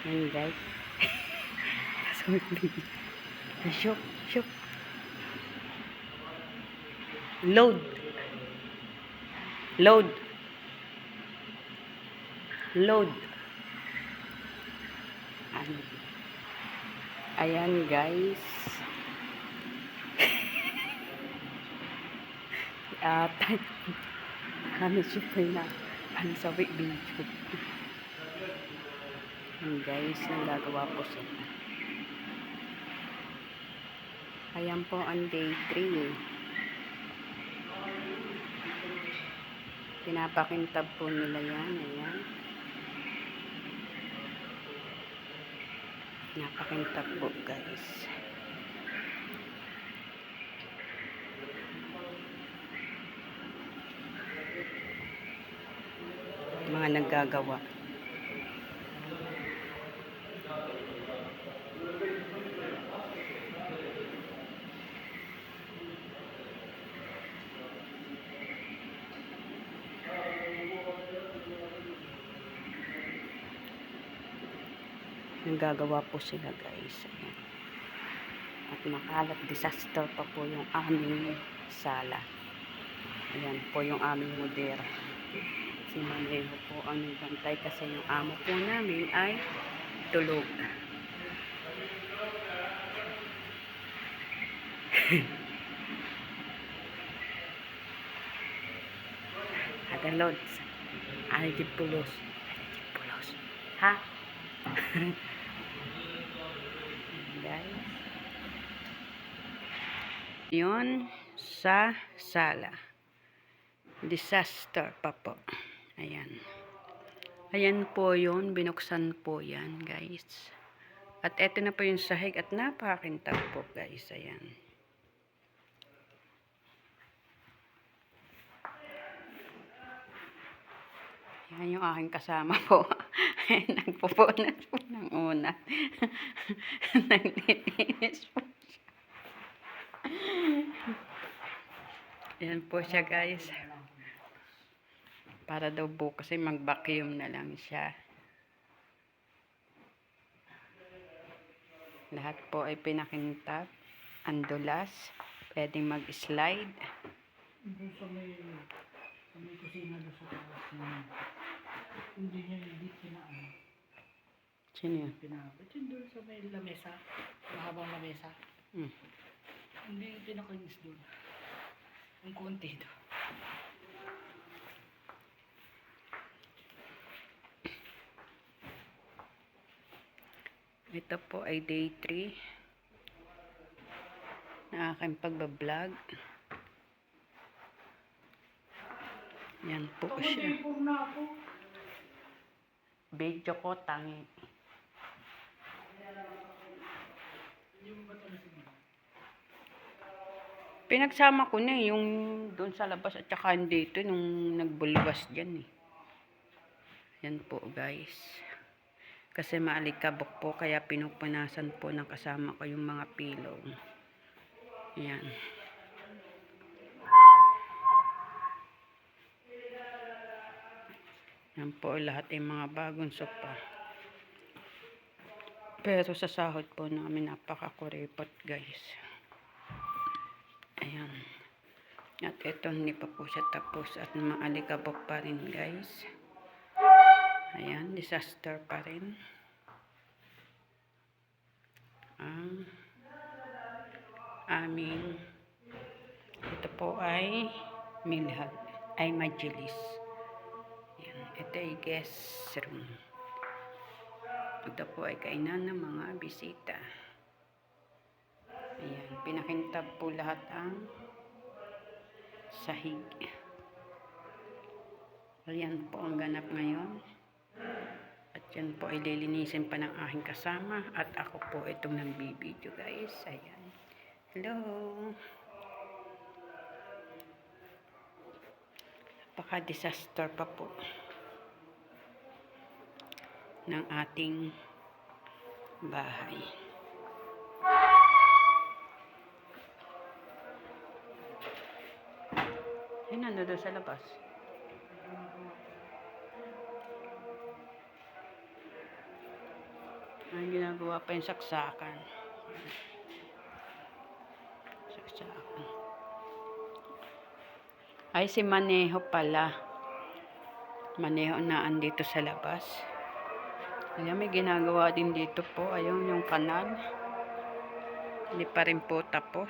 Yan guys. Sorry. Shook, shook. Load. Load. Load. Ayan guys. Kami siya na ang sabi video. Ayan guys, nagagawa po siya. Ayan po ang day 3. Pinapakintab po nila yan. Ayan. Pinapakintab po guys. Mga naggagawa. Naggagawa po sila guys. Ayan. At makalat disaster pa po yung aming sala. Ayan po yung aming modera. Si Maneho po ang nagbantay kasi yung amo po namin ay tulog. Agalods. Algipulos. Algipulos. Ha? Guys. Yun sa sala. Disaster pa po. Ayan. Ayan po yun. Binuksan po yan guys. At eto na po yung sahig at napakakintab po guys. Ayan. Yan yung aking kasama po. Nagpupunas po ng una. Naglilinis po siya. Yan po siya guys. Para daw po kasi mag-vacuum na lang siya. Lahat po ay pinakintab. Andulas. Pwedeng mag-slide. Doon sa may kusina doon sa taas. Hindi niya hindi pinaan. Sino yun? Pinabot yun doon sa may lamesa. Mahabang lamesa. Hindi pinakalinis doon. Ang konti doon. Ito po ay day 3 na aking pagbablog. Yan po siya. Video ko tangi. Pinagsama ko na yung doon sa labas at saka dito nung nagbulwas dyan eh. Yan po guys. Kasi maalikabok po kaya pinupunasan po ng kasama ko yung mga pillow. Yan. Yan po lahat ay mga bagong sopa. Pero sa sahod po namin napakakuripot guys. Ayan. At ito hindi pa po siya tapos at maalikabok pa rin guys. Ayan, disaster pa rin. Ang aming ito po ay milhag ay majilis. Ayan, ito ay guest room. Ito po ay kainan ng mga bisita. Ayan, pinakintab po lahat ang sahig. Ayan po ang ganap ngayon. At yan po ay lilinisin pa ng aking kasama. At ako po itong nagbibideo guys. Ayan. Hello. Napaka-disaster pa po ng ating bahay. Ayun, nandun sa labas. Ang ginagawa pa yung saksakan. Saksakan. Ay, si Maneho pala. Maneho na andito sa labas. Ayan, may ginagawa din dito po. Ayun, yung kanal. Hindi pa rin po tapos.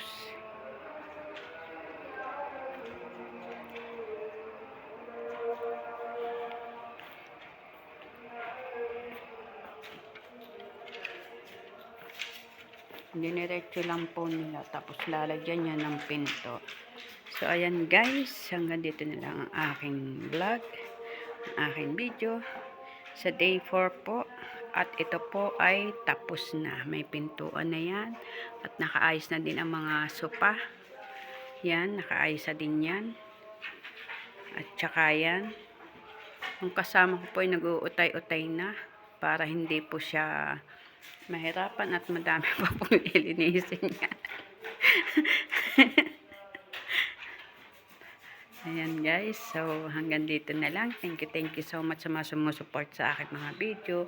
Diniretso lang po nila. Tapos lalagyan niya ng pinto. So, ayan guys. Hanggang dito na lang ang aking vlog. Ang aking video. Sa day 4 po. At ito po ay tapos na. May pintuan na yan. At nakaayos na din ang mga sopa. Yan. Nakaayos na din yan. At saka yan. Ang kasama ko po ay nag-uutay-utay na. Para hindi po siya mahirapan at madami pa pong ilinisin niya. Ayan guys, so hanggang dito na lang. Thank you so much sa mga sumusupport sa aking mga video.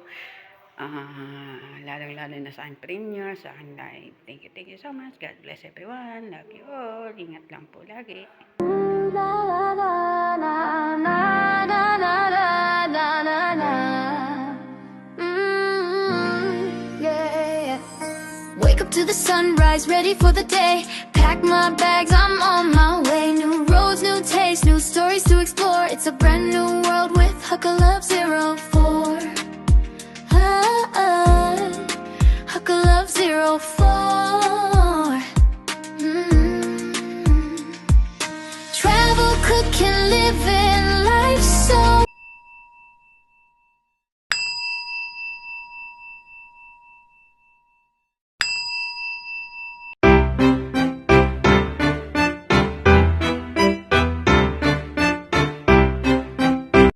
Lalo na sa aking premiere, sa aking live. Thank you so much. God bless everyone. Love you all. Ingat lang po lagi. Wake up to the sunrise, ready for the day. Pack my bags, I'm on my way. New roads, new tastes, new stories to explore. It's a brand new world with Huckle Love 04. Huckle Love 04. Travel, cook, and live in